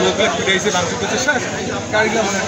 লোকলে ফিরেছে মাংস পেতে শেষ গাড়িটা মানে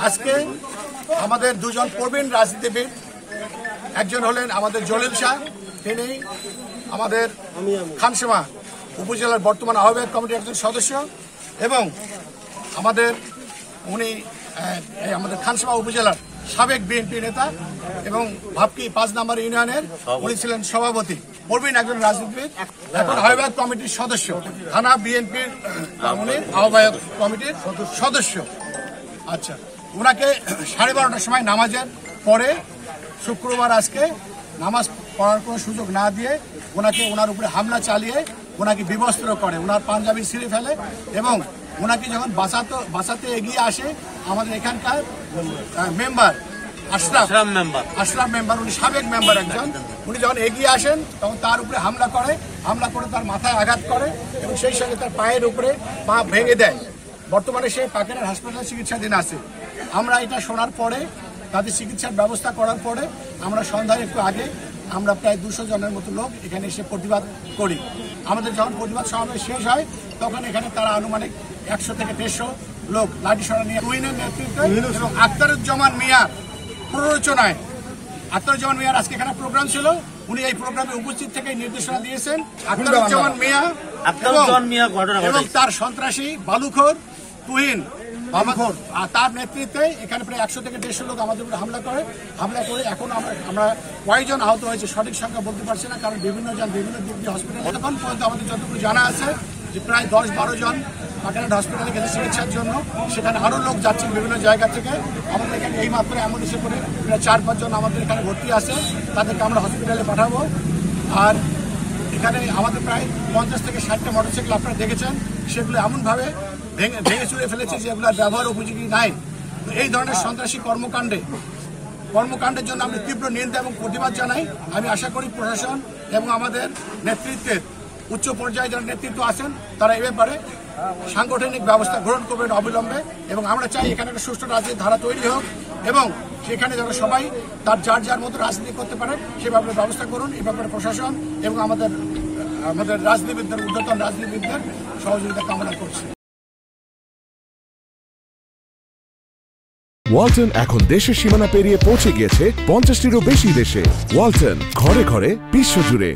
আজকে আমাদের দুজন প্রবীণ রাজনীতিবিদ, একজন হলেন আমাদের জলিল শাহ, তিনি আমাদের খানসামা উপজেলার বর্তমান আহ্বায়ক কমিটির একজন সদস্য, এবং আমাদের খানসামা উপজেলার সাবেক বিএনপি নেতা এবং ভাবকি ৫ নম্বর ইউনিয়নের উনি ছিলেন সভাপতি, প্রবীণ একজন রাজনীতিবিদ, এখন আহ্বায়ক কমিটির সদস্য, থানা বিএনপির উনি আহ্বায়ক কমিটির সদস্য। আচ্ছা, ওনাকে 12:30টার সময় নামাজের পরে শুক্রবার আজকে নামাজ পড়ার কোনো সুযোগ না দিয়ে ওনার উপরে হামলা চালিয়ে ওনাকে বিবস্ত্র করে, ওনার পাঞ্জাবি ছিঁড়ে ফেলে এবং ওনাকে যখন বাঁচাতে এগিয়ে আসে আমাদের এখানকার মেম্বার আশরাফ মেম্বার, উনি সাবেক মেম্বার একজন, উনি যখন এগিয়ে আসেন তখন তার উপরে হামলা করে তার মাথায় আঘাত করে এবং সেই সঙ্গে তার পায়ের উপরে পা ভেঙে দেয়। বর্তমানে সে পাকেরার হাসপাতালে চিকিৎসাধীন আছে। আমরা এটা শোনার পরে তাদের চিকিৎসার ব্যবস্থা করার পরে আমরা সন্ধ্যায় একটু আগে আমরা প্রায় 200 জনের মতো লোক এখানে এসে প্রতিবাদ করি। আমাদের যখন প্রতিবাদ সমাবেশ শেষ হয় তখন এখানে তারা আনুমানিক 100 থেকে 150 লোক লাঠিসোঁটা নিয়ে টুইনের নেতৃত্বে এবং আখতারুজ্জামান মিয়ার প্ররোচনায়, আখতারুজ্জামান মিয়ার আজকে এখানে প্রোগ্রাম ছিল, উনি এই প্রোগ্রামে উপস্থিত থেকে নির্দেশনা দিয়েছেন। আখতারুজ্জামান মিয়া এবং তার সন্ত্রাসী বালুখোর তুহিন তার নেতৃত্বে এখানে প্রায় 100 থেকে 150 লোক আমাদের উপরে হামলা করে এখন আমরা কয়েকজন আহত হয়েছে সঠিক সংখ্যা বলতে পারছি না, কারণ বিভিন্ন দিক দিয়ে হসপিটালে এখন পর্যন্ত আমাদের যতটুকু জানা আছে যে প্রায় 10-12 জন পাকেরহাট হসপিটালে গেছে চিকিৎসার জন্য। সেখানে আরও লোক যাচ্ছেন বিভিন্ন জায়গা থেকে। আমাদের এখানে এই মাত্র অ্যাম্বুলেন্সে করে প্রায় 4-5 জন আমাদের এখানে ভর্তি আছে, তাদেরকে আমরা হসপিটালে পাঠাবো। আর এখানে আমাদের প্রায় 50 থেকে 60টা মোটরসাইকেল আপনারা দেখেছেন, সেগুলো এমনভাবে ভেঙে চুড়ে ফেলেছে যেগুলোর ব্যবহার উপযোগী নাই। এই ধরনের সন্ত্রাসী কর্মকাণ্ডের জন্য আমরা তীব্র নিন্দা এবং প্রতিবাদ জানাই। আমি আশা করি প্রশাসন এবং আমাদের নেতৃত্বের উচ্চ পর্যায়ে যারা নেতৃত্ব আছেন তারা এ ব্যাপারে সাংগঠনিক ব্যবস্থা গ্রহণ করবেন অবিলম্বে, এবং আমরা চাই এখানে একটা সুষ্ঠু রাজনীতির ধারা তৈরি হোক এবং সেখানে যেন সবাই তার যার মতো রাজনীতি করতে পারে সে ব্যাপারে ব্যবস্থা করুন। এ ব্যাপারে প্রশাসন এবং আমাদের রাজনীতিবিদদের, ঊর্ধ্বতন রাজনীতিবিদদের সহযোগিতা কামনা করছি। ওয়ালটন এখন দেশের সীমানা পেরিয়ে পৌঁছে গিয়েছে 50টিরও বেশি দেশে। ওয়ালটন, ঘরে ঘরে বিশ্বজুড়ে।